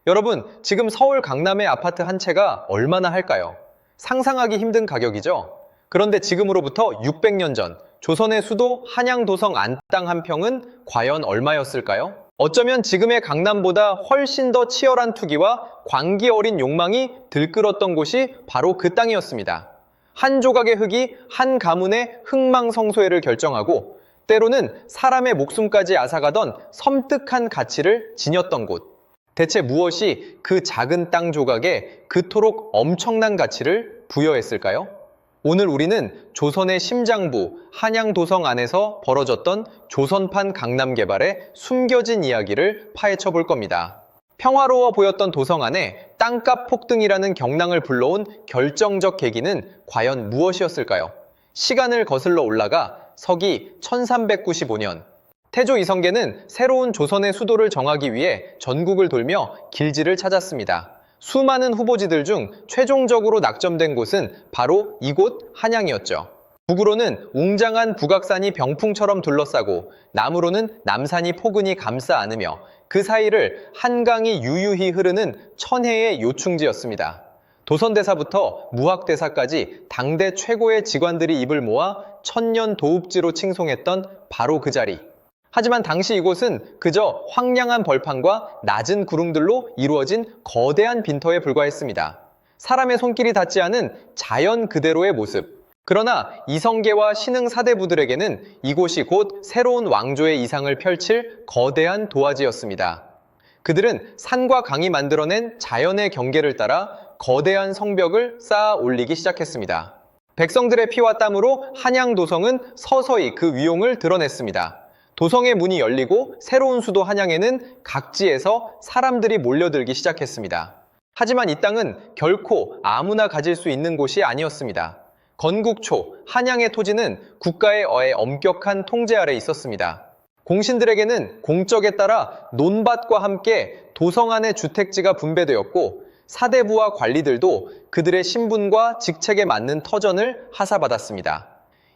여러분, 지금 서울 강남의 아파트 한 채가 얼마나 할까요? 상상하기 힘든 가격이죠? 그런데 지금으로부터 600년 전 조선의 수도 한양도성 안땅 한 평은 과연 얼마였을까요? 어쩌면 지금의 강남보다 훨씬 더 치열한 투기와 광기 어린 욕망이 들끓었던 곳이 바로 그 땅이었습니다. 한 조각의 흙이 한 가문의 흥망성쇠를 결정하고 때로는 사람의 목숨까지 앗아가던 섬뜩한 가치를 지녔던 곳. 대체 무엇이 그 작은 땅 조각에 그토록 엄청난 가치를 부여했을까요? 오늘 우리는 조선의 심장부 한양도성 안에서 벌어졌던 조선판 강남 개발의 숨겨진 이야기를 파헤쳐 볼 겁니다. 평화로워 보였던 도성 안에 땅값 폭등이라는 경랑을 불러온 결정적 계기는 과연 무엇이었을까요? 시간을 거슬러 올라가 서기 1395년 태조 이성계는 새로운 조선의 수도를 정하기 위해 전국을 돌며 길지를 찾았습니다. 수많은 후보지들 중 최종적으로 낙점된 곳은 바로 이곳 한양이었죠. 북으로는 웅장한 북악산이 병풍처럼 둘러싸고 남으로는 남산이 포근히 감싸 안으며 그 사이를 한강이 유유히 흐르는 천혜의 요충지였습니다. 도선대사부터 무학대사까지 당대 최고의 직관들이 입을 모아 천년 도읍지로 칭송했던 바로 그 자리. 하지만 당시 이곳은 그저 황량한 벌판과 낮은 구릉들로 이루어진 거대한 빈터에 불과했습니다. 사람의 손길이 닿지 않은 자연 그대로의 모습. 그러나 이성계와 신흥 사대부들에게는 이곳이 곧 새로운 왕조의 이상을 펼칠 거대한 도화지였습니다. 그들은 산과 강이 만들어낸 자연의 경계를 따라 거대한 성벽을 쌓아 올리기 시작했습니다. 백성들의 피와 땀으로 한양도성은 서서히 그 위용을 드러냈습니다. 도성의 문이 열리고 새로운 수도 한양에는 각지에서 사람들이 몰려들기 시작했습니다. 하지만 이 땅은 결코 아무나 가질 수 있는 곳이 아니었습니다. 건국 초 한양의 토지는 국가의 엄격한 통제 아래 있었습니다. 공신들에게는 공적에 따라 논밭과 함께 도성 안의 주택지가 분배되었고 사대부와 관리들도 그들의 신분과 직책에 맞는 터전을 하사받았습니다.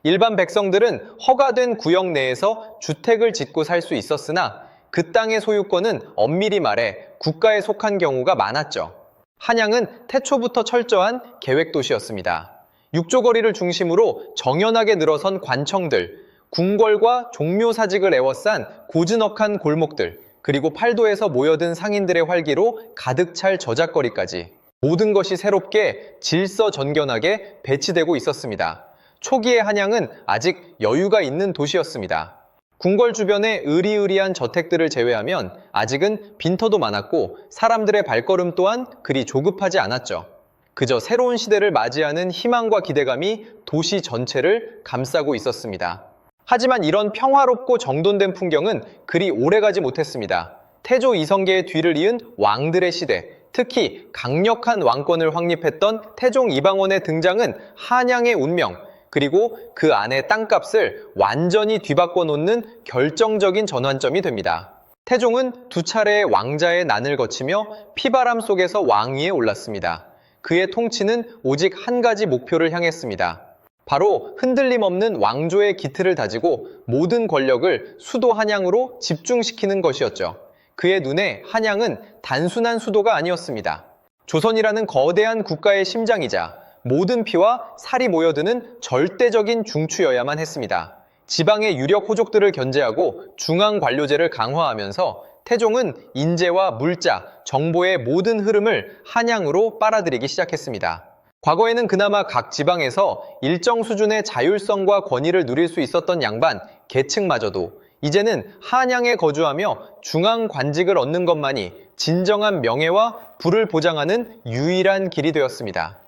일반 백성들은 허가된 구역 내에서 주택을 짓고 살 수 있었으나 그 땅의 소유권은 엄밀히 말해 국가에 속한 경우가 많았죠. 한양은 태초부터 철저한 계획도시였습니다. 육조거리를 중심으로 정연하게 늘어선 관청들, 궁궐과 종묘사직을 에워싼 고즈넉한 골목들, 그리고 팔도에서 모여든 상인들의 활기로 가득 찰 저작거리까지 모든 것이 새롭게 질서정연하게 배치되고 있었습니다. 초기의 한양은 아직 여유가 있는 도시였습니다. 궁궐 주변의 으리으리한 저택들을 제외하면 아직은 빈터도 많았고 사람들의 발걸음 또한 그리 조급하지 않았죠. 그저 새로운 시대를 맞이하는 희망과 기대감이 도시 전체를 감싸고 있었습니다. 하지만 이런 평화롭고 정돈된 풍경은 그리 오래가지 못했습니다. 태조 이성계의 뒤를 이은 왕들의 시대, 특히 강력한 왕권을 확립했던 태종 이방원의 등장은 한양의 운명, 그리고 그 안의 땅값을 완전히 뒤바꿔 놓는 결정적인 전환점이 됩니다. 태종은 두 차례의 왕자의 난을 거치며 피바람 속에서 왕위에 올랐습니다. 그의 통치는 오직 한 가지 목표를 향했습니다. 바로 흔들림 없는 왕조의 기틀을 다지고 모든 권력을 수도 한양으로 집중시키는 것이었죠. 그의 눈에 한양은 단순한 수도가 아니었습니다. 조선이라는 거대한 국가의 심장이자 모든 피와 살이 모여드는 절대적인 중추여야만 했습니다. 지방의 유력 호족들을 견제하고 중앙 관료제를 강화하면서 태종은 인재와 물자, 정보의 모든 흐름을 한양으로 빨아들이기 시작했습니다. 과거에는 그나마 각 지방에서 일정 수준의 자율성과 권위를 누릴 수 있었던 양반, 계층마저도 이제는 한양에 거주하며 중앙 관직을 얻는 것만이 진정한 명예와 부를 보장하는 유일한 길이 되었습니다.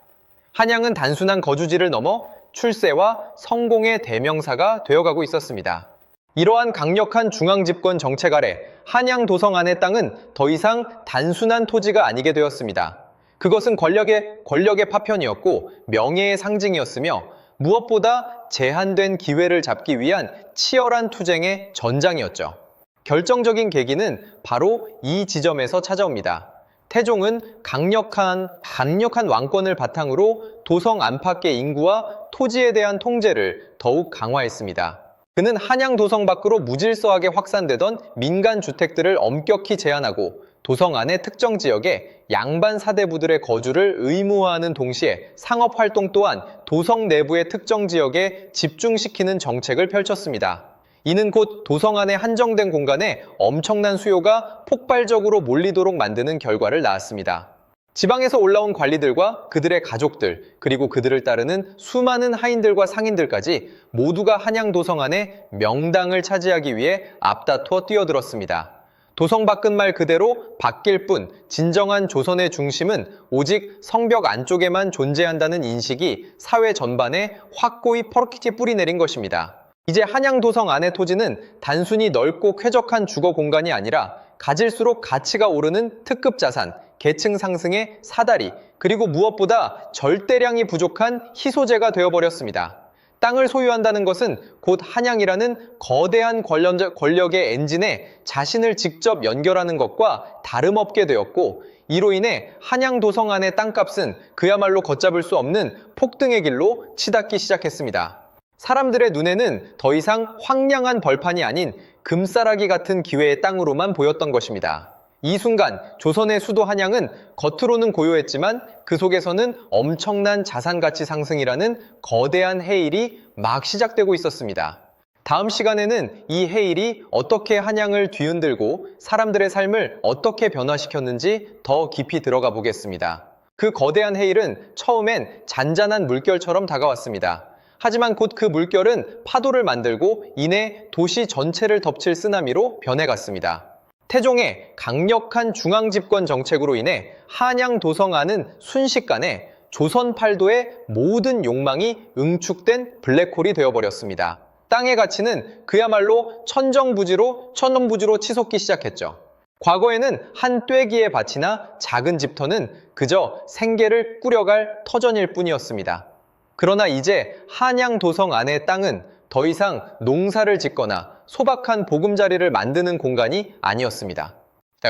한양은 단순한 거주지를 넘어 출세와 성공의 대명사가 되어가고 있었습니다. 이러한 강력한 중앙집권 정책 아래 한양 도성 안의 땅은 더 이상 단순한 토지가 아니게 되었습니다. 그것은 권력의 파편이었고 명예의 상징이었으며 무엇보다 제한된 기회를 잡기 위한 치열한 투쟁의 전장이었죠. 결정적인 계기는 바로 이 지점에서 찾아옵니다. 태종은 강력한 왕권을 바탕으로 도성 안팎의 인구와 토지에 대한 통제를 더욱 강화했습니다. 그는 한양 도성 밖으로 무질서하게 확산되던 민간 주택들을 엄격히 제한하고 도성 안의 특정 지역에 양반 사대부들의 거주를 의무화하는 동시에 상업활동 또한 도성 내부의 특정 지역에 집중시키는 정책을 펼쳤습니다. 이는 곧 도성 안의 한정된 공간에 엄청난 수요가 폭발적으로 몰리도록 만드는 결과를 낳았습니다. 지방에서 올라온 관리들과 그들의 가족들, 그리고 그들을 따르는 수많은 하인들과 상인들까지 모두가 한양 도성 안에 명당을 차지하기 위해 앞다투어 뛰어들었습니다. 도성 밖은 말 그대로 밖일 뿐 진정한 조선의 중심은 오직 성벽 안쪽에만 존재한다는 인식이 사회 전반에 확고히 퍼렇게 뿌리내린 것입니다. 이제 한양 도성 안의 토지는 단순히 넓고 쾌적한 주거 공간이 아니라 가질수록 가치가 오르는 특급 자산, 계층 상승의 사다리, 그리고 무엇보다 절대량이 부족한 희소재가 되어버렸습니다. 땅을 소유한다는 것은 곧 한양이라는 거대한 권력의 엔진에 자신을 직접 연결하는 것과 다름없게 되었고, 이로 인해 한양 도성 안의 땅값은 그야말로 걷잡을 수 없는 폭등의 길로 치닫기 시작했습니다. 사람들의 눈에는 더 이상 황량한 벌판이 아닌 금싸라기 같은 기회의 땅으로만 보였던 것입니다. 이 순간 조선의 수도 한양은 겉으로는 고요했지만 그 속에서는 엄청난 자산가치 상승이라는 거대한 해일이 막 시작되고 있었습니다. 다음 시간에는 이 해일이 어떻게 한양을 뒤흔들고 사람들의 삶을 어떻게 변화시켰는지 더 깊이 들어가 보겠습니다. 그 거대한 해일은 처음엔 잔잔한 물결처럼 다가왔습니다. 하지만 곧 그 물결은 파도를 만들고 이내 도시 전체를 덮칠 쓰나미로 변해갔습니다. 태종의 강력한 중앙집권 정책으로 인해 한양 도성 안은 순식간에 조선 팔도의 모든 욕망이 응축된 블랙홀이 되어버렸습니다. 땅의 가치는 그야말로 천정부지로 치솟기 시작했죠. 과거에는 한 떼기의 밭이나 작은 집터는 그저 생계를 꾸려갈 터전일 뿐이었습니다. 그러나 이제 한양 도성 안의 땅은 더 이상 농사를 짓거나 소박한 보금자리를 만드는 공간이 아니었습니다.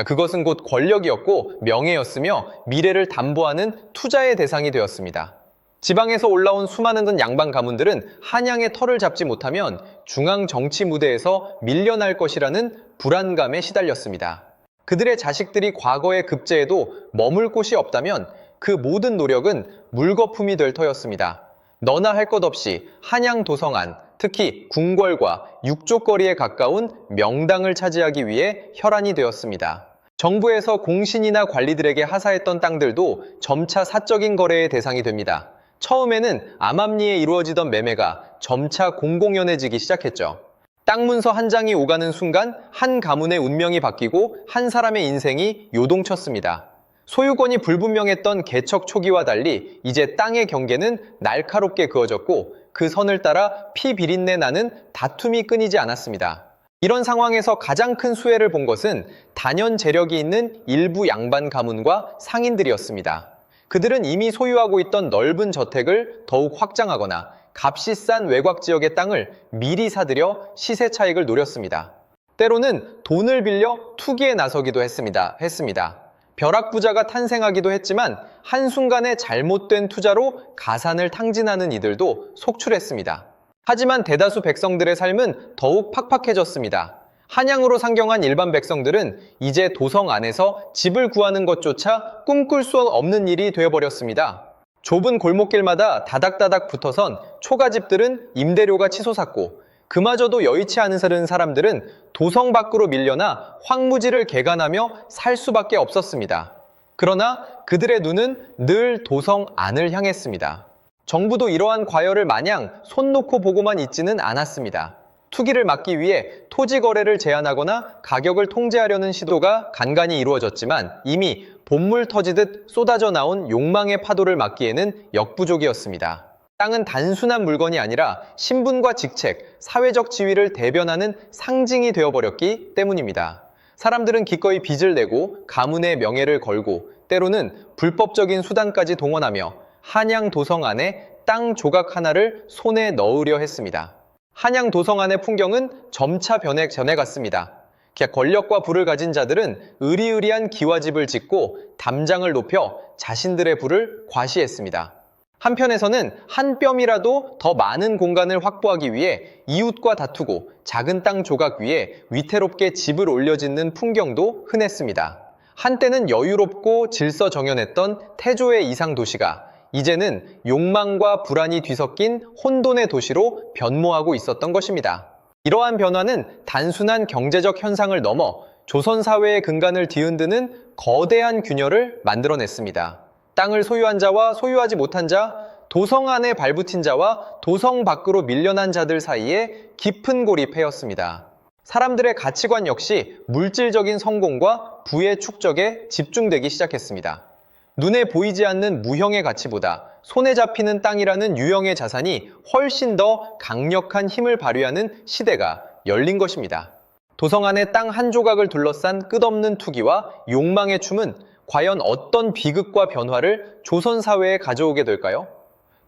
그것은 곧 권력이었고 명예였으며 미래를 담보하는 투자의 대상이 되었습니다. 지방에서 올라온 수많은 양반 가문들은 한양의 털을 잡지 못하면 중앙 정치 무대에서 밀려날 것이라는 불안감에 시달렸습니다. 그들의 자식들이 과거의 급제에도 머물 곳이 없다면 그 모든 노력은 물거품이 될 터였습니다. 너나 할 것 없이 한양 도성 안, 특히 궁궐과 육족거리에 가까운 명당을 차지하기 위해 혈안이 되었습니다. 정부에서 공신이나 관리들에게 하사했던 땅들도 점차 사적인 거래의 대상이 됩니다. 처음에는 암암리에 이루어지던 매매가 점차 공공연해지기 시작했죠. 땅 문서 한 장이 오가는 순간 한 가문의 운명이 바뀌고 한 사람의 인생이 요동쳤습니다. 소유권이 불분명했던 개척 초기와 달리 이제 땅의 경계는 날카롭게 그어졌고 그 선을 따라 피 비린내 나는 다툼이 끊이지 않았습니다. 이런 상황에서 가장 큰 수혜를 본 것은 단연 재력이 있는 일부 양반 가문과 상인들이었습니다. 그들은 이미 소유하고 있던 넓은 저택을 더욱 확장하거나 값이 싼 외곽 지역의 땅을 미리 사들여 시세 차익을 노렸습니다. 때로는 돈을 빌려 투기에 나서기도 했습니다. 벼락부자가 탄생하기도 했지만 한순간에 잘못된 투자로 가산을 탕진하는 이들도 속출했습니다. 하지만 대다수 백성들의 삶은 더욱 팍팍해졌습니다. 한양으로 상경한 일반 백성들은 이제 도성 안에서 집을 구하는 것조차 꿈꿀 수 없는 일이 되어버렸습니다. 좁은 골목길마다 다닥다닥 붙어선 초가집들은 임대료가 치솟았고 그마저도 여의치 않은 사람들은 도성 밖으로 밀려나 황무지를 개간하며 살 수밖에 없었습니다. 그러나 그들의 눈은 늘 도성 안을 향했습니다. 정부도 이러한 과열을 마냥 손 놓고 보고만 있지는 않았습니다. 투기를 막기 위해 토지 거래를 제한하거나 가격을 통제하려는 시도가 간간히 이루어졌지만 이미 본물 터지듯 쏟아져 나온 욕망의 파도를 막기에는 역부족이었습니다. 땅은 단순한 물건이 아니라 신분과 직책, 사회적 지위를 대변하는 상징이 되어버렸기 때문입니다. 사람들은 기꺼이 빚을 내고 가문의 명예를 걸고 때로는 불법적인 수단까지 동원하며 한양 도성 안에 땅 조각 하나를 손에 넣으려 했습니다. 한양 도성 안의 풍경은 점차 변해갔습니다. 권력과 부를 가진 자들은 으리으리한 기와집을 짓고 담장을 높여 자신들의 부를 과시했습니다. 한편에서는 한 뼘이라도 더 많은 공간을 확보하기 위해 이웃과 다투고 작은 땅 조각 위에 위태롭게 집을 올려짓는 풍경도 흔했습니다. 한때는 여유롭고 질서 정연했던 태조의 이상 도시가 이제는 욕망과 불안이 뒤섞인 혼돈의 도시로 변모하고 있었던 것입니다. 이러한 변화는 단순한 경제적 현상을 넘어 조선 사회의 근간을 뒤흔드는 거대한 균열을 만들어냈습니다. 땅을 소유한 자와 소유하지 못한 자, 도성 안에 발붙인 자와 도성 밖으로 밀려난 자들 사이에 깊은 고립해였습니다. 사람들의 가치관 역시 물질적인 성공과 부의 축적에 집중되기 시작했습니다. 눈에 보이지 않는 무형의 가치보다 손에 잡히는 땅이라는 유형의 자산이 훨씬 더 강력한 힘을 발휘하는 시대가 열린 것입니다. 도성 안의 땅 한 조각을 둘러싼 끝없는 투기와 욕망의 춤은 과연 어떤 비극과 변화를 조선 사회에 가져오게 될까요?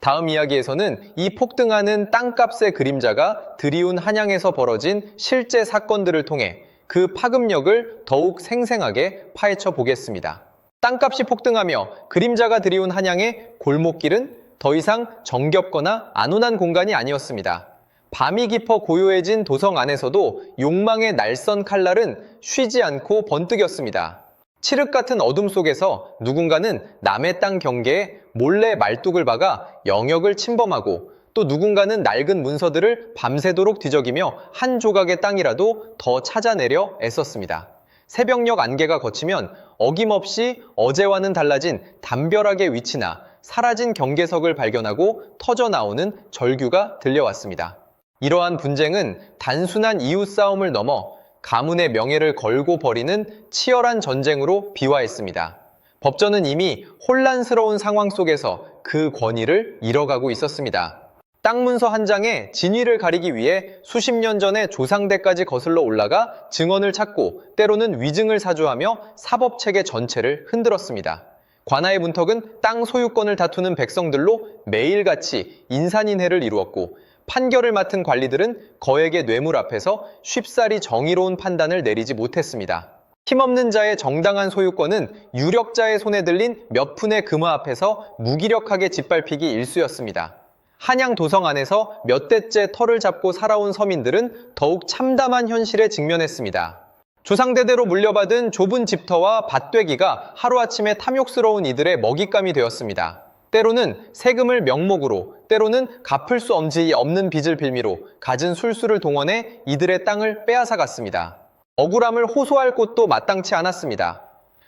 다음 이야기에서는 이 폭등하는 땅값의 그림자가 드리운 한양에서 벌어진 실제 사건들을 통해 그 파급력을 더욱 생생하게 파헤쳐 보겠습니다. 땅값이 폭등하며 그림자가 드리운 한양의 골목길은 더 이상 정겹거나 안온한 공간이 아니었습니다. 밤이 깊어 고요해진 도성 안에서도 욕망의 날선 칼날은 쉬지 않고 번뜩였습니다. 칠흑 같은 어둠 속에서 누군가는 남의 땅 경계에 몰래 말뚝을 박아 영역을 침범하고 또 누군가는 낡은 문서들을 밤새도록 뒤적이며 한 조각의 땅이라도 더 찾아내려 애썼습니다. 새벽녘 안개가 걷히면 어김없이 어제와는 달라진 담벼락의 위치나 사라진 경계석을 발견하고 터져나오는 절규가 들려왔습니다. 이러한 분쟁은 단순한 이웃싸움을 넘어 가문의 명예를 걸고 벌이는 치열한 전쟁으로 비화했습니다. 법전은 이미 혼란스러운 상황 속에서 그 권위를 잃어가고 있었습니다. 땅 문서 한 장에 진위를 가리기 위해 수십 년 전에 조상대까지 거슬러 올라가 증언을 찾고 때로는 위증을 사주하며 사법체계 전체를 흔들었습니다. 관아의 문턱은 땅 소유권을 다투는 백성들로 매일같이 인산인해를 이루었고 판결을 맡은 관리들은 거액의 뇌물 앞에서 쉽사리 정의로운 판단을 내리지 못했습니다. 힘없는 자의 정당한 소유권은 유력자의 손에 들린 몇 푼의 금화 앞에서 무기력하게 짓밟히기 일쑤였습니다. 한양 도성 안에서 몇 대째 터를 잡고 살아온 서민들은 더욱 참담한 현실에 직면했습니다. 조상대대로 물려받은 좁은 집터와 밭되기가 하루아침에 탐욕스러운 이들의 먹잇감이 되었습니다. 때로는 세금을 명목으로, 때로는 갚을 수 없는 빚을 빌미로 갖은 술수를 동원해 이들의 땅을 빼앗아갔습니다. 억울함을 호소할 곳도 마땅치 않았습니다.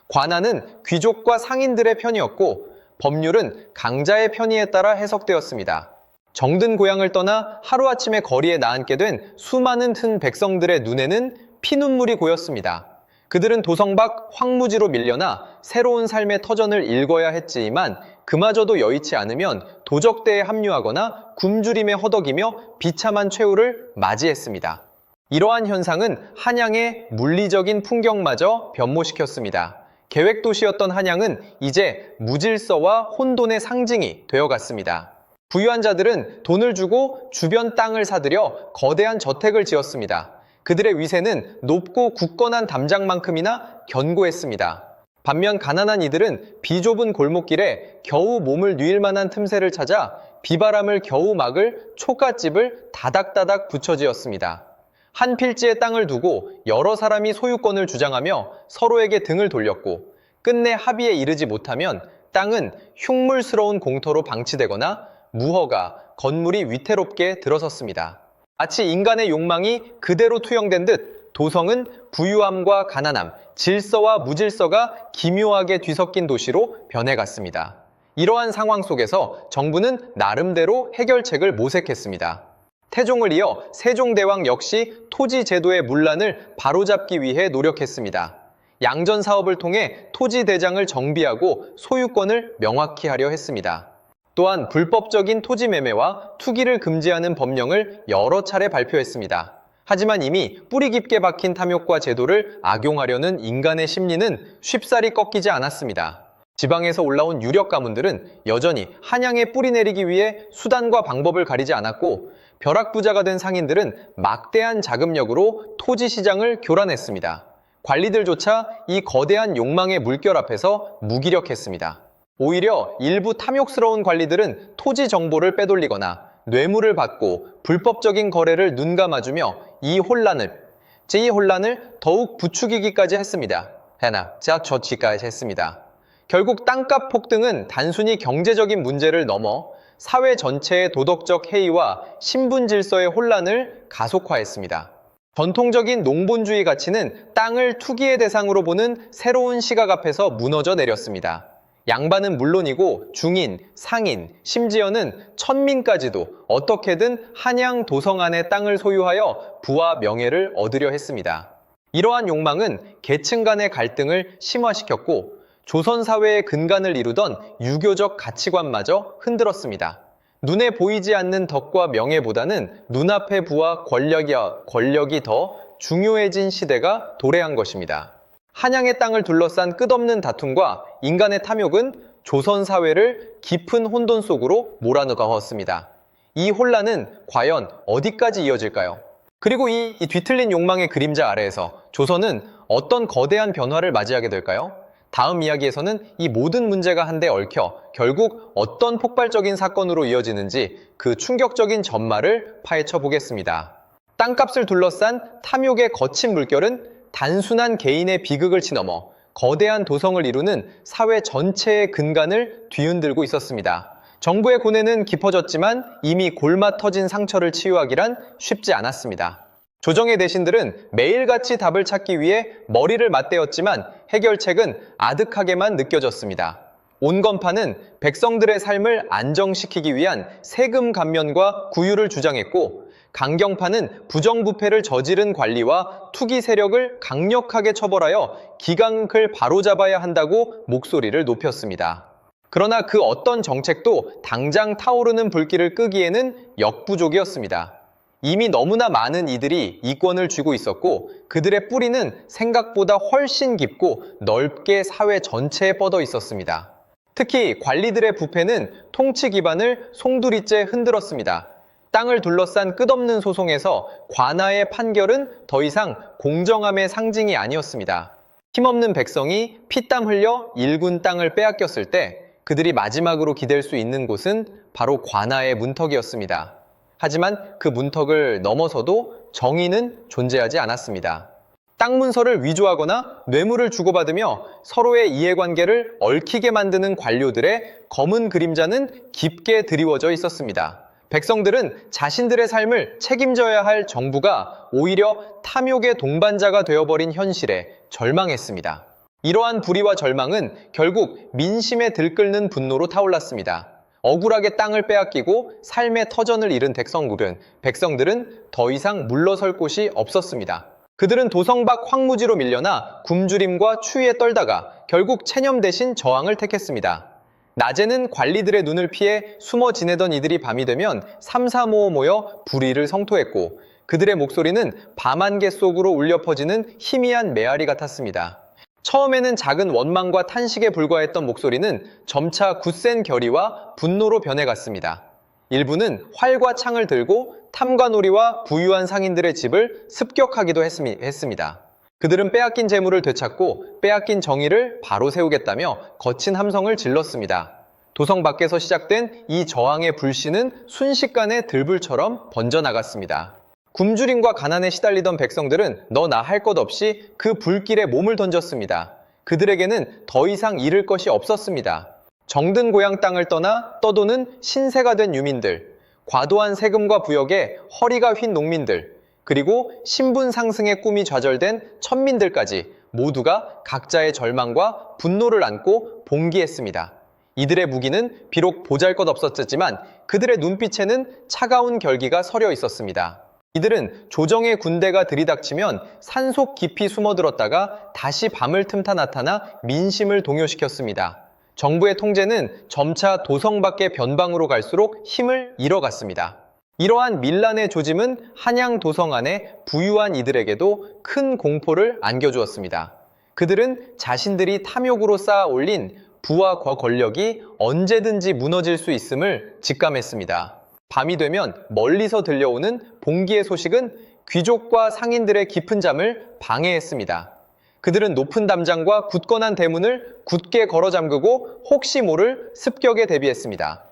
관아는 귀족과 상인들의 편이었고 법률은 강자의 편의에 따라 해석되었습니다. 정든 고향을 떠나 하루아침에 거리에 나앉게 된 수많은 튼 백성들의 눈에는 피눈물이 고였습니다. 그들은 도성 밖 황무지로 밀려나 새로운 삶의 터전을 읽어야 했지만 그마저도 여의치 않으면 도적대에 합류하거나 굶주림에 허덕이며 비참한 최후를 맞이했습니다. 이러한 현상은 한양의 물리적인 풍경마저 변모시켰습니다. 계획도시였던 한양은 이제 무질서와 혼돈의 상징이 되어갔습니다. 부유한 자들은 돈을 주고 주변 땅을 사들여 거대한 저택을 지었습니다. 그들의 위세는 높고 굳건한 담장만큼이나 견고했습니다. 반면 가난한 이들은 비좁은 골목길에 겨우 몸을 뉘을 만한 틈새를 찾아 비바람을 겨우 막을 초가집을 다닥다닥 붙여지었습니다. 한 필지의 땅을 두고 여러 사람이 소유권을 주장하며 서로에게 등을 돌렸고 끝내 합의에 이르지 못하면 땅은 흉물스러운 공터로 방치되거나 무허가, 건물이 위태롭게 들어섰습니다. 마치 인간의 욕망이 그대로 투영된 듯 도성은 부유함과 가난함, 질서와 무질서가 기묘하게 뒤섞인 도시로 변해갔습니다. 이러한 상황 속에서 정부는 나름대로 해결책을 모색했습니다. 태종을 이어 세종대왕 역시 토지 제도의 문란을 바로잡기 위해 노력했습니다. 양전 사업을 통해 토지 대장을 정비하고 소유권을 명확히 하려 했습니다. 또한 불법적인 토지 매매와 투기를 금지하는 법령을 여러 차례 발표했습니다. 하지만 이미 뿌리 깊게 박힌 탐욕과 제도를 악용하려는 인간의 심리는 쉽사리 꺾이지 않았습니다. 지방에서 올라온 유력 가문들은 여전히 한양에 뿌리 내리기 위해 수단과 방법을 가리지 않았고 벼락부자가 된 상인들은 막대한 자금력으로 토지 시장을 교란했습니다. 관리들조차 이 거대한 욕망의 물결 앞에서 무기력했습니다. 오히려 일부 탐욕스러운 관리들은 토지 정보를 빼돌리거나 뇌물을 받고 불법적인 거래를 눈감아주며 이 혼란을 더욱 부추기기까지 했습니다. 해낙자 조치까지 했습니다. 결국 땅값 폭등은 단순히 경제적인 문제를 넘어 사회 전체의 도덕적 해이와 신분 질서의 혼란을 가속화했습니다. 전통적인 농본주의 가치는 땅을 투기의 대상으로 보는 새로운 시각 앞에서 무너져 내렸습니다. 양반은 물론이고 중인, 상인, 심지어는 천민까지도 어떻게든 한양 도성 안의 땅을 소유하여 부와 명예를 얻으려 했습니다. 이러한 욕망은 계층 간의 갈등을 심화시켰고 조선 사회의 근간을 이루던 유교적 가치관마저 흔들었습니다. 눈에 보이지 않는 덕과 명예보다는 눈앞의 부와 권력이 더 중요해진 시대가 도래한 것입니다. 한양의 땅을 둘러싼 끝없는 다툼과 인간의 탐욕은 조선 사회를 깊은 혼돈 속으로 몰아넣었습니다. 이 혼란은 과연 어디까지 이어질까요? 그리고 이 뒤틀린 욕망의 그림자 아래에서 조선은 어떤 거대한 변화를 맞이하게 될까요? 다음 이야기에서는 이 모든 문제가 한데 얽혀 결국 어떤 폭발적인 사건으로 이어지는지 그 충격적인 전말을 파헤쳐 보겠습니다. 땅값을 둘러싼 탐욕의 거친 물결은 단순한 개인의 비극을 치넘어 거대한 도성을 이루는 사회 전체의 근간을 뒤흔들고 있었습니다. 정부의 고뇌는 깊어졌지만 이미 골마 터진 상처를 치유하기란 쉽지 않았습니다. 조정의 대신들은 매일같이 답을 찾기 위해 머리를 맞대었지만 해결책은 아득하게만 느껴졌습니다. 온건파는 백성들의 삶을 안정시키기 위한 세금 감면과 구휼을 주장했고 강경파는 부정부패를 저지른 관리와 투기 세력을 강력하게 처벌하여 기강을 바로잡아야 한다고 목소리를 높였습니다. 그러나 그 어떤 정책도 당장 타오르는 불길을 끄기에는 역부족이었습니다. 이미 너무나 많은 이들이 이권을 쥐고 있었고 그들의 뿌리는 생각보다 훨씬 깊고 넓게 사회 전체에 뻗어 있었습니다. 특히 관리들의 부패는 통치 기반을 송두리째 흔들었습니다. 땅을 둘러싼 끝없는 소송에서 관아의 판결은 더 이상 공정함의 상징이 아니었습니다. 힘없는 백성이 피땀 흘려 일군 땅을 빼앗겼을 때 그들이 마지막으로 기댈 수 있는 곳은 바로 관아의 문턱이었습니다. 하지만 그 문턱을 넘어서도 정의는 존재하지 않았습니다. 땅 문서를 위조하거나 뇌물을 주고받으며 서로의 이해관계를 얽히게 만드는 관료들의 검은 그림자는 깊게 드리워져 있었습니다. 백성들은 자신들의 삶을 책임져야 할 정부가 오히려 탐욕의 동반자가 되어버린 현실에 절망했습니다. 이러한 불의와 절망은 결국 민심에 들끓는 분노로 타올랐습니다. 억울하게 땅을 빼앗기고 삶의 터전을 잃은 백성들은 더 이상 물러설 곳이 없었습니다. 그들은 도성 밖 황무지로 밀려나 굶주림과 추위에 떨다가 결국 체념 대신 저항을 택했습니다. 낮에는 관리들의 눈을 피해 숨어 지내던 이들이 밤이 되면 삼삼오오 모여 불의를 성토했고 그들의 목소리는 밤안개 속으로 울려 퍼지는 희미한 메아리 같았습니다. 처음에는 작은 원망과 탄식에 불과했던 목소리는 점차 굳센 결의와 분노로 변해갔습니다. 일부는 활과 창을 들고 탐관오리와 부유한 상인들의 집을 습격하기도 했습니다. 그들은 빼앗긴 재물을 되찾고 빼앗긴 정의를 바로 세우겠다며 거친 함성을 질렀습니다. 도성 밖에서 시작된 이 저항의 불씨는 순식간에 들불처럼 번져나갔습니다. 굶주림과 가난에 시달리던 백성들은 너나 할 것 없이 그 불길에 몸을 던졌습니다. 그들에게는 더 이상 잃을 것이 없었습니다. 정든 고향 땅을 떠나 떠도는 신세가 된 유민들, 과도한 세금과 부역에 허리가 휜 농민들, 그리고 신분 상승의 꿈이 좌절된 천민들까지 모두가 각자의 절망과 분노를 안고 봉기했습니다. 이들의 무기는 비록 보잘것없었지만 그들의 눈빛에는 차가운 결기가 서려 있었습니다. 이들은 조정의 군대가 들이닥치면 산속 깊이 숨어들었다가 다시 밤을 틈타 나타나 민심을 동요시켰습니다. 정부의 통제는 점차 도성 밖의 변방으로 갈수록 힘을 잃어갔습니다. 이러한 밀란의 조짐은 한양 도성 안에 부유한 이들에게도 큰 공포를 안겨주었습니다. 그들은 자신들이 탐욕으로 쌓아 올린 부와 권력이 언제든지 무너질 수 있음을 직감했습니다. 밤이 되면 멀리서 들려오는 봉기의 소식은 귀족과 상인들의 깊은 잠을 방해했습니다. 그들은 높은 담장과 굳건한 대문을 굳게 걸어 잠그고 혹시 모를 습격에 대비했습니다.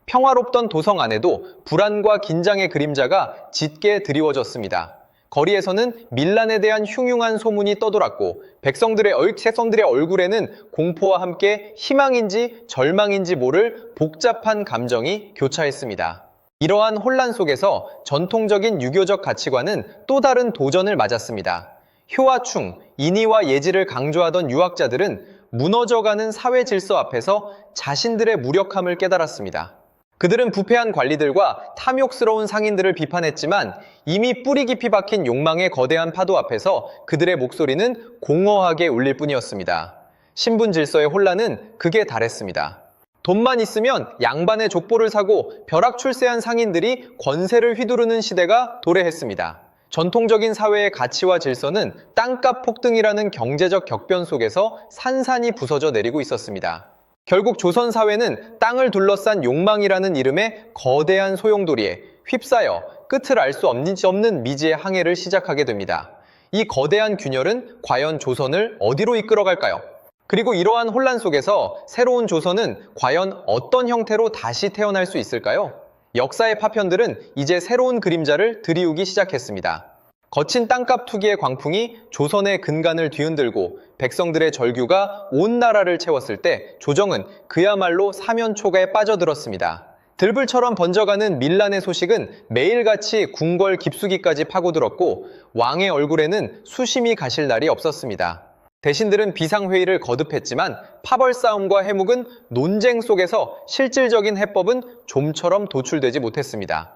평화롭던 도성 안에도 불안과 긴장의 그림자가 짙게 드리워졌습니다. 거리에서는 밀란에 대한 흉흉한 소문이 떠돌았고 백성들의 얼굴에는 공포와 함께 희망인지 절망인지 모를 복잡한 감정이 교차했습니다. 이러한 혼란 속에서 전통적인 유교적 가치관은 또 다른 도전을 맞았습니다. 효와충, 인의와 예지를 강조하던 유학자들은 무너져가는 사회 질서 앞에서 자신들의 무력함을 깨달았습니다. 그들은 부패한 관리들과 탐욕스러운 상인들을 비판했지만 이미 뿌리 깊이 박힌 욕망의 거대한 파도 앞에서 그들의 목소리는 공허하게 울릴 뿐이었습니다. 신분 질서의 혼란은 극에 달했습니다. 돈만 있으면 양반의 족보를 사고 벼락 출세한 상인들이 권세를 휘두르는 시대가 도래했습니다. 전통적인 사회의 가치와 질서는 땅값 폭등이라는 경제적 격변 속에서 산산이 부서져 내리고 있었습니다. 결국 조선 사회는 땅을 둘러싼 욕망이라는 이름의 거대한 소용돌이에 휩싸여 끝을 알 수 없는 미지의 항해를 시작하게 됩니다. 이 거대한 균열은 과연 조선을 어디로 이끌어갈까요? 그리고 이러한 혼란 속에서 새로운 조선은 과연 어떤 형태로 다시 태어날 수 있을까요? 역사의 파편들은 이제 새로운 그림자를 드리우기 시작했습니다. 거친 땅값 투기의 광풍이 조선의 근간을 뒤흔들고 백성들의 절규가 온 나라를 채웠을 때 조정은 그야말로 사면초가에 빠져들었습니다. 들불처럼 번져가는 밀란의 소식은 매일같이 궁궐 깊숙이까지 파고들었고 왕의 얼굴에는 수심이 가실 날이 없었습니다. 대신들은 비상회의를 거듭했지만 파벌 싸움과 해묵은 논쟁 속에서 실질적인 해법은 좀처럼 도출되지 못했습니다.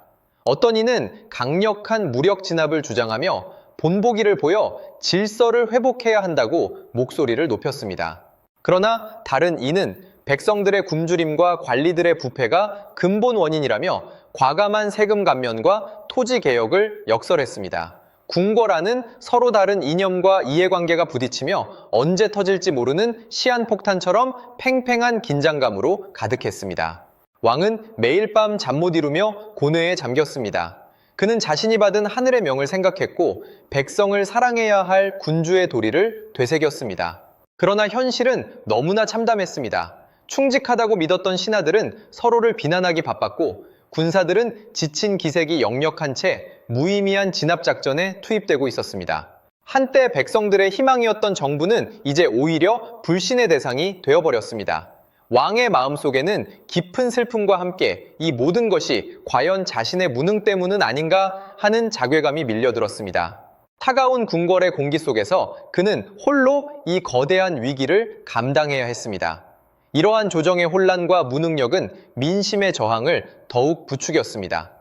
어떤 이는 강력한 무력 진압을 주장하며 본보기를 보여 질서를 회복해야 한다고 목소리를 높였습니다. 그러나 다른 이는 백성들의 굶주림과 관리들의 부패가 근본 원인이라며 과감한 세금 감면과 토지 개혁을 역설했습니다. 궁궐안은 서로 다른 이념과 이해관계가 부딪히며 언제 터질지 모르는 시한폭탄처럼 팽팽한 긴장감으로 가득했습니다. 왕은 매일 밤 잠 못 이루며 고뇌에 잠겼습니다. 그는 자신이 받은 하늘의 명을 생각했고 백성을 사랑해야 할 군주의 도리를 되새겼습니다. 그러나 현실은 너무나 참담했습니다. 충직하다고 믿었던 신하들은 서로를 비난하기 바빴고 군사들은 지친 기색이 역력한 채 무의미한 진압작전에 투입되고 있었습니다. 한때 백성들의 희망이었던 정부는 이제 오히려 불신의 대상이 되어버렸습니다. 왕의 마음속에는 깊은 슬픔과 함께 이 모든 것이 과연 자신의 무능 때문은 아닌가 하는 자괴감이 밀려들었습니다. 차가운 궁궐의 공기 속에서 그는 홀로 이 거대한 위기를 감당해야 했습니다. 이러한 조정의 혼란과 무능력은 민심의 저항을 더욱 부추겼습니다.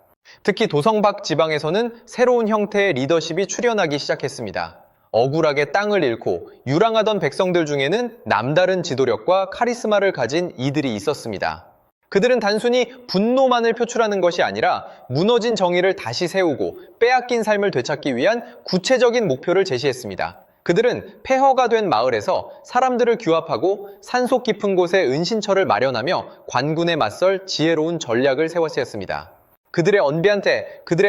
특히 도성박 지방에서는 새로운 형태의 리더십이 출현하기 시작했습니다. 억울하게 땅을 잃고 유랑하던 백성들 중에는 남다른 지도력과 카리스마를 가진 이들이 있었습니다. 그들은 단순히 분노만을 표출하는 것이 아니라 무너진 정의를 다시 세우고 빼앗긴 삶을 되찾기 위한 구체적인 목표를 제시했습니다. 그들은 폐허가 된 마을에서 사람들을 규합하고 산속 깊은 곳에 은신처를 마련하며 관군에 맞설 지혜로운 전략을 세웠습니다. 그들의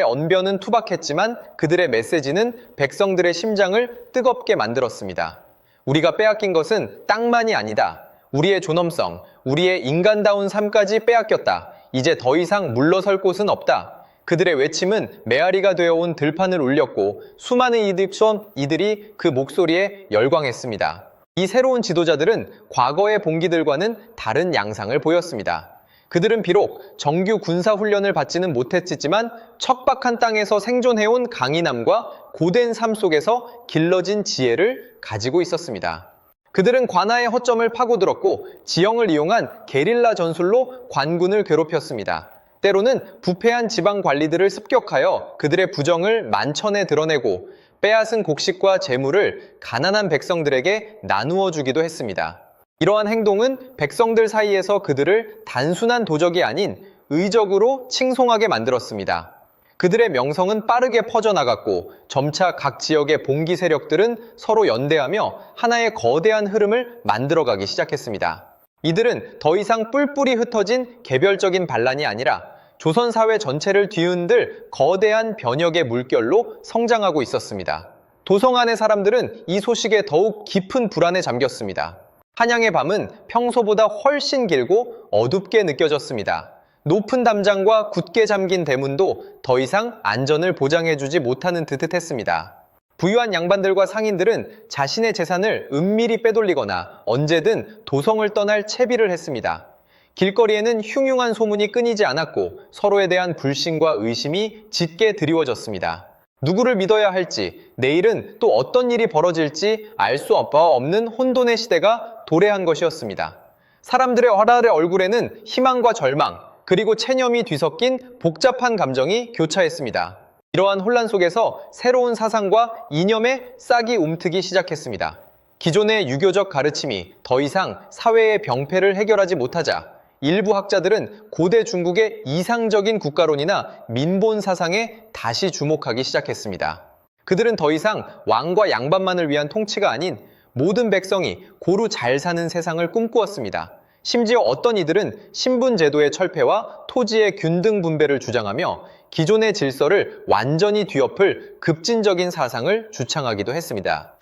언변은 투박했지만 그들의 메시지는 백성들의 심장을 뜨겁게 만들었습니다. 우리가 빼앗긴 것은 땅만이 아니다. 우리의 존엄성, 우리의 인간다운 삶까지 빼앗겼다. 이제 더 이상 물러설 곳은 없다. 그들의 외침은 메아리가 되어온 들판을 울렸고 수많은 이들이 그 목소리에 열광했습니다. 이 새로운 지도자들은 과거의 봉기들과는 다른 양상을 보였습니다. 그들은 비록 정규 군사훈련을 받지는 못했지만 척박한 땅에서 생존해온 강인함과 고된 삶 속에서 길러진 지혜를 가지고 있었습니다. 그들은 관아의 허점을 파고들었고 지형을 이용한 게릴라 전술로 관군을 괴롭혔습니다. 때로는 부패한 지방 관리들을 습격하여 그들의 부정을 만천에 드러내고 빼앗은 곡식과 재물을 가난한 백성들에게 나누어 주기도 했습니다. 이러한 행동은 백성들 사이에서 그들을 단순한 도적이 아닌 의적으로 칭송하게 만들었습니다. 그들의 명성은 빠르게 퍼져나갔고 점차 각 지역의 봉기 세력들은 서로 연대하며 하나의 거대한 흐름을 만들어가기 시작했습니다. 이들은 더 이상 뿔뿔이 흩어진 개별적인 반란이 아니라 조선 사회 전체를 뒤흔들 거대한 변혁의 물결로 성장하고 있었습니다. 도성 안의 사람들은 이 소식에 더욱 깊은 불안에 잠겼습니다. 한양의 밤은 평소보다 훨씬 길고 어둡게 느껴졌습니다. 높은 담장과 굳게 잠긴 대문도 더 이상 안전을 보장해주지 못하는 듯 했습니다. 부유한 양반들과 상인들은 자신의 재산을 은밀히 빼돌리거나 언제든 도성을 떠날 채비를 했습니다. 길거리에는 흉흉한 소문이 끊이지 않았고 서로에 대한 불신과 의심이 짙게 드리워졌습니다. 누구를 믿어야 할지, 내일은 또 어떤 일이 벌어질지 알 수 없는 혼돈의 시대가 도래한 것이었습니다. 사람들의 얼굴에는 희망과 절망, 그리고 체념이 뒤섞인 복잡한 감정이 교차했습니다. 이러한 혼란 속에서 새로운 사상과 이념의 싹이 움트기 시작했습니다. 기존의 유교적 가르침이 더 이상 사회의 병폐를 해결하지 못하자 일부 학자들은 고대 중국의 이상적인 국가론이나 민본 사상에 다시 주목하기 시작했습니다. 그들은 더 이상 왕과 양반만을 위한 통치가 아닌 모든 백성이 고루 잘 사는 세상을 꿈꾸었습니다. 심지어 어떤 이들은 신분제도의 철폐와 토지의 균등 분배를 주장하며 기존의 질서를 완전히 뒤엎을 급진적인 사상을 주창하기도 했습니다.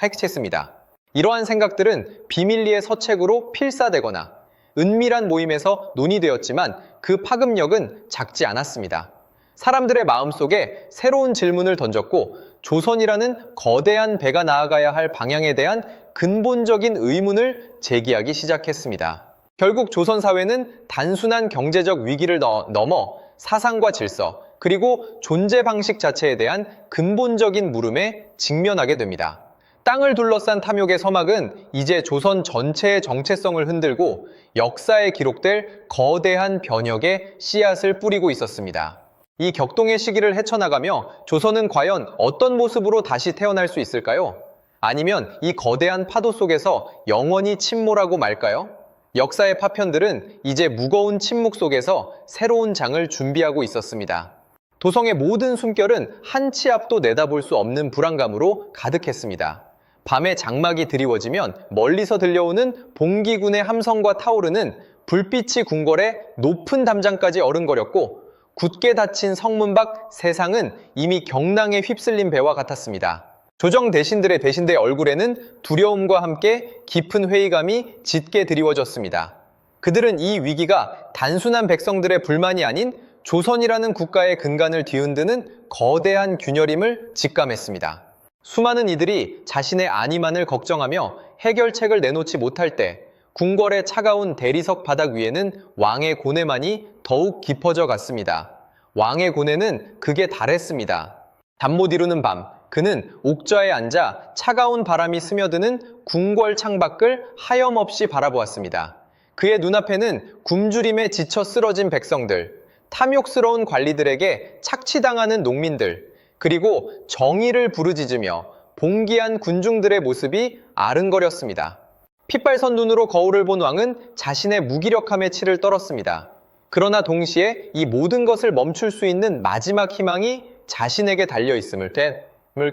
이러한 생각들은 비밀리에 서책으로 필사되거나 은밀한 모임에서 논의되었지만 그 파급력은 작지 않았습니다. 사람들의 마음속에 새로운 질문을 던졌고 조선이라는 거대한 배가 나아가야 할 방향에 대한 근본적인 의문을 제기하기 시작했습니다. 결국 조선 사회는 단순한 경제적 위기를 넘어 사상과 질서, 그리고 존재 방식 자체에 대한 근본적인 물음에 직면하게 됩니다. 땅을 둘러싼 탐욕의 서막은 이제 조선 전체의 정체성을 흔들고 역사에 기록될 거대한 변혁의 씨앗을 뿌리고 있었습니다. 이 격동의 시기를 헤쳐나가며 조선은 과연 어떤 모습으로 다시 태어날 수 있을까요? 아니면 이 거대한 파도 속에서 영원히 침몰하고 말까요? 역사의 파편들은 이제 무거운 침묵 속에서 새로운 장을 준비하고 있었습니다. 도성의 모든 숨결은 한 치 앞도 내다볼 수 없는 불안감으로 가득했습니다. 밤에 장막이 드리워지면 멀리서 들려오는 봉기군의 함성과 타오르는 불빛이 궁궐의 높은 담장까지 어른거렸고 굳게 닫힌 성문 밖 세상은 이미 경랑에 휩쓸린 배와 같았습니다. 조정 대신들의 얼굴에는 두려움과 함께 깊은 회의감이 짙게 드리워졌습니다. 그들은 이 위기가 단순한 백성들의 불만이 아닌 조선이라는 국가의 근간을 뒤흔드는 거대한 균열임을 직감했습니다. 수많은 이들이 자신의 안위만을 걱정하며 해결책을 내놓지 못할 때 궁궐의 차가운 대리석 바닥 위에는 왕의 고뇌만이 더욱 깊어져 갔습니다. 왕의 고뇌는 극에 달했습니다. 잠 못 이루는 밤, 그는 옥좌에 앉아 차가운 바람이 스며드는 궁궐 창밖을 하염없이 바라보았습니다. 그의 눈앞에는 굶주림에 지쳐 쓰러진 백성들, 탐욕스러운 관리들에게 착취당하는 농민들, 그리고 정의를 부르짖으며 봉기한 군중들의 모습이 아른거렸습니다. 핏발선 눈으로 거울을 본 왕은 자신의 무기력함에 치를 떨었습니다. 그러나 동시에 이 모든 것을 멈출 수 있는 마지막 희망이 자신에게 달려있음을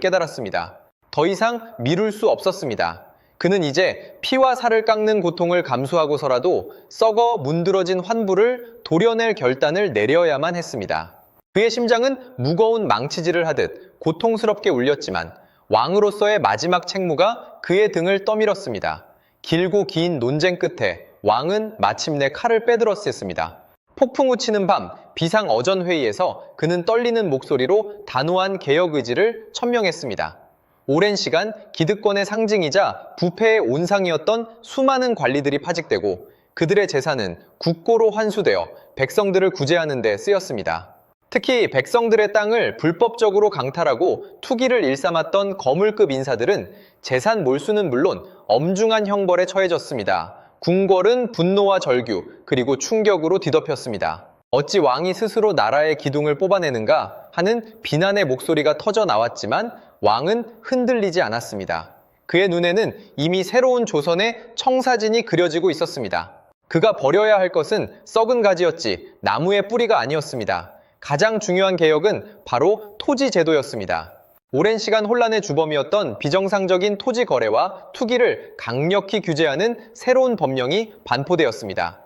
깨달았습니다. 더 이상 미룰 수 없었습니다. 그는 이제 피와 살을 깎는 고통을 감수하고서라도 썩어 문드러진 환부를 도려낼 결단을 내려야만 했습니다. 그의 심장은 무거운 망치질을 하듯 고통스럽게 울렸지만 왕으로서의 마지막 책무가 그의 등을 떠밀었습니다. 길고 긴 논쟁 끝에 왕은 마침내 칼을 빼들었습니다. 폭풍 우치는 밤 비상어전회의에서 그는 떨리는 목소리로 단호한 개혁 의지를 천명했습니다. 오랜 시간 기득권의 상징이자 부패의 온상이었던 수많은 관리들이 파직되고 그들의 재산은 국고로 환수되어 백성들을 구제하는 데 쓰였습니다. 특히 백성들의 땅을 불법적으로 강탈하고 투기를 일삼았던 거물급 인사들은 재산 몰수는 물론 엄중한 형벌에 처해졌습니다. 궁궐은 분노와 절규 그리고 충격으로 뒤덮였습니다. 어찌 왕이 스스로 나라의 기둥을 뽑아내는가 하는 비난의 목소리가 터져 나왔지만 왕은 흔들리지 않았습니다. 그의 눈에는 이미 새로운 조선의 청사진이 그려지고 있었습니다. 그가 버려야 할 것은 썩은 가지였지 나무의 뿌리가 아니었습니다. 가장 중요한 개혁은 바로 토지 제도였습니다. 오랜 시간 혼란의 주범이었던 비정상적인 토지 거래와 투기를 강력히 규제하는 새로운 법령이 반포되었습니다.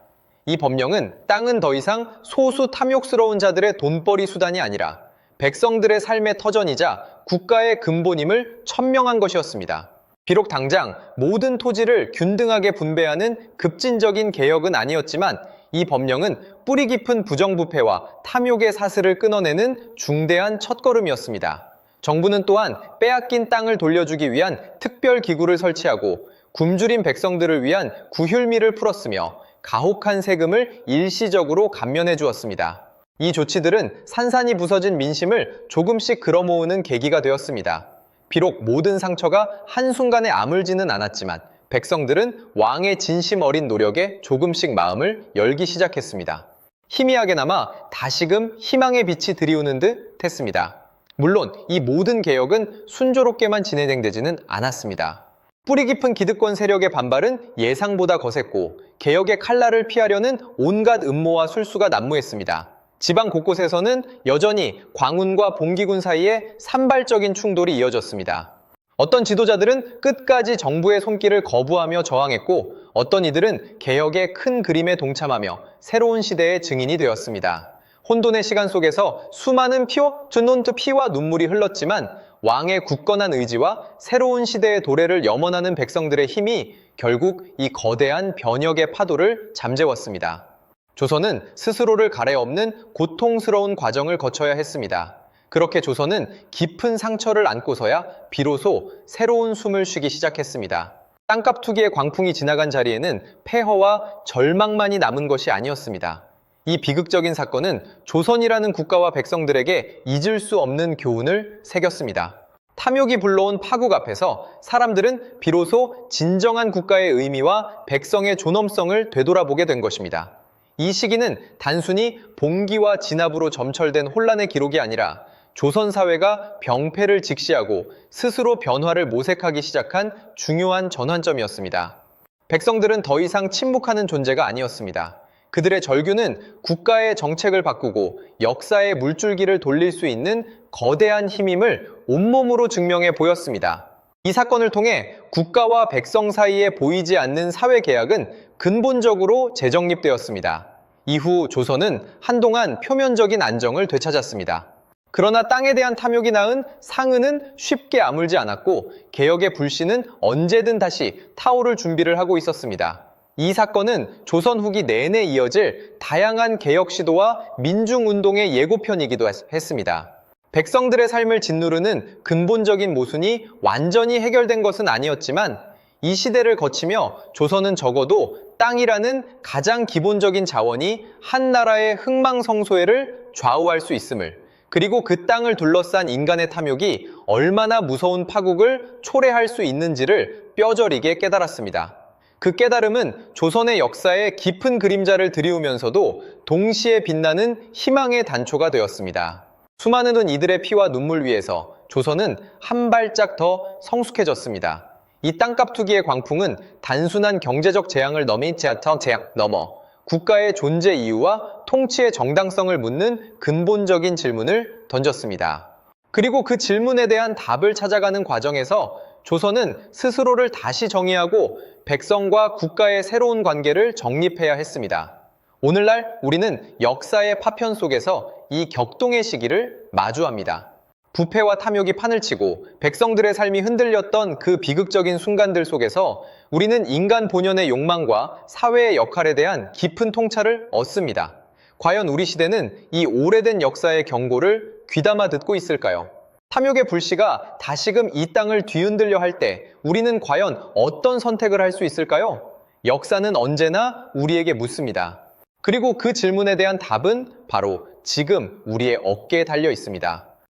이 법령은 땅은 더 이상 소수 탐욕스러운 자들의 돈벌이 수단이 아니라 백성들의 삶의 터전이자 국가의 근본임을 천명한 것이었습니다. 비록 당장 모든 토지를 균등하게 분배하는 급진적인 개혁은 아니었지만 이 법령은 뿌리 깊은 부정부패와 탐욕의 사슬을 끊어내는 중대한 첫걸음이었습니다. 정부는 또한 빼앗긴 땅을 돌려주기 위한 특별기구를 설치하고 굶주린 백성들을 위한 구휼미를 풀었으며 가혹한 세금을 일시적으로 감면해 주었습니다. 이 조치들은 산산이 부서진 민심을 조금씩 끌어모으는 계기가 되었습니다. 비록 모든 상처가 한순간에 아물지는 않았지만 백성들은 왕의 진심 어린 노력에 조금씩 마음을 열기 시작했습니다. 희미하게나마 다시금 희망의 빛이 드리우는 듯 했습니다. 물론 이 모든 개혁은 순조롭게만 진행되지는 않았습니다. 뿌리 깊은 기득권 세력의 반발은 예상보다 거셌고 개혁의 칼날을 피하려는 온갖 음모와 술수가 난무했습니다. 지방 곳곳에서는 여전히 광운과 봉기군 사이에 산발적인 충돌이 이어졌습니다. 어떤 지도자들은 끝까지 정부의 손길을 거부하며 저항했고 어떤 이들은 개혁의 큰 그림에 동참하며 새로운 시대의 증인이 되었습니다. 혼돈의 시간 속에서 수많은 피와 눈물이 흘렀지만 왕의 굳건한 의지와 새로운 시대의 도래를 염원하는 백성들의 힘이 결국 이 거대한 변혁의 파도를 잠재웠습니다. 조선은 스스로를 가례없는 고통스러운 과정을 거쳐야 했습니다. 그렇게 조선은 깊은 상처를 안고서야 비로소 새로운 숨을 쉬기 시작했습니다. 땅값 투기의 광풍이 지나간 자리에는 폐허와 절망만이 남은 것이 아니었습니다. 이 비극적인 사건은 조선이라는 국가와 백성들에게 잊을 수 없는 교훈을 새겼습니다. 탐욕이 불러온 파국 앞에서 사람들은 비로소 진정한 국가의 의미와 백성의 존엄성을 되돌아보게 된 것입니다. 이 시기는 단순히 봉기와 진압으로 점철된 혼란의 기록이 아니라 조선 사회가 병폐를 직시하고 스스로 변화를 모색하기 시작한 중요한 전환점이었습니다. 백성들은 더 이상 침묵하는 존재가 아니었습니다. 그들의 절규는 국가의 정책을 바꾸고 역사의 물줄기를 돌릴 수 있는 거대한 힘임을 온몸으로 증명해 보였습니다. 이 사건을 통해 국가와 백성 사이에 보이지 않는 사회계약은 근본적으로 재정립되었습니다. 이후 조선은 한동안 표면적인 안정을 되찾았습니다. 그러나 땅에 대한 탐욕이 낳은 상흔은 쉽게 아물지 않았고 개혁의 불씨는 언제든 다시 타오를 준비를 하고 있었습니다. 이 사건은 조선 후기 내내 이어질 다양한 개혁 시도와 민중운동의 예고편이기도 했습니다. 백성들의 삶을 짓누르는 근본적인 모순이 완전히 해결된 것은 아니었지만 이 시대를 거치며 조선은 적어도 땅이라는 가장 기본적인 자원이 한 나라의 흥망성쇠를 좌우할 수 있음을, 그리고 그 땅을 둘러싼 인간의 탐욕이 얼마나 무서운 파국을 초래할 수 있는지를 뼈저리게 깨달았습니다. 그 깨달음은 조선의 역사에 깊은 그림자를 드리우면서도 동시에 빛나는 희망의 단초가 되었습니다. 수많은 이들의 피와 눈물 위에서 조선은 한 발짝 더 성숙해졌습니다. 이 땅값 투기의 광풍은 단순한 경제적 재앙을 넘어 국가의 존재 이유와 통치의 정당성을 묻는 근본적인 질문을 던졌습니다. 그리고 그 질문에 대한 답을 찾아가는 과정에서 조선은 스스로를 다시 정의하고 백성과 국가의 새로운 관계를 정립해야 했습니다. 오늘날 우리는 역사의 파편 속에서 이 격동의 시기를 마주합니다. 부패와 탐욕이 판을 치고 백성들의 삶이 흔들렸던 그 비극적인 순간들 속에서 우리는 인간 본연의 욕망과 사회의 역할에 대한 깊은 통찰을 얻습니다. 과연 우리 시대는 이 오래된 역사의 경고를 귀담아 듣고 있을까요? 탐욕의 불씨가 다시금 이 땅을 뒤흔들려 할 때 우리는 과연 어떤 선택을 할 수 있을까요? 역사는 언제나 우리에게 묻습니다. 그리고 그 질문에 대한 답은 바로 지금 우리의 어깨에 달려 있습니다.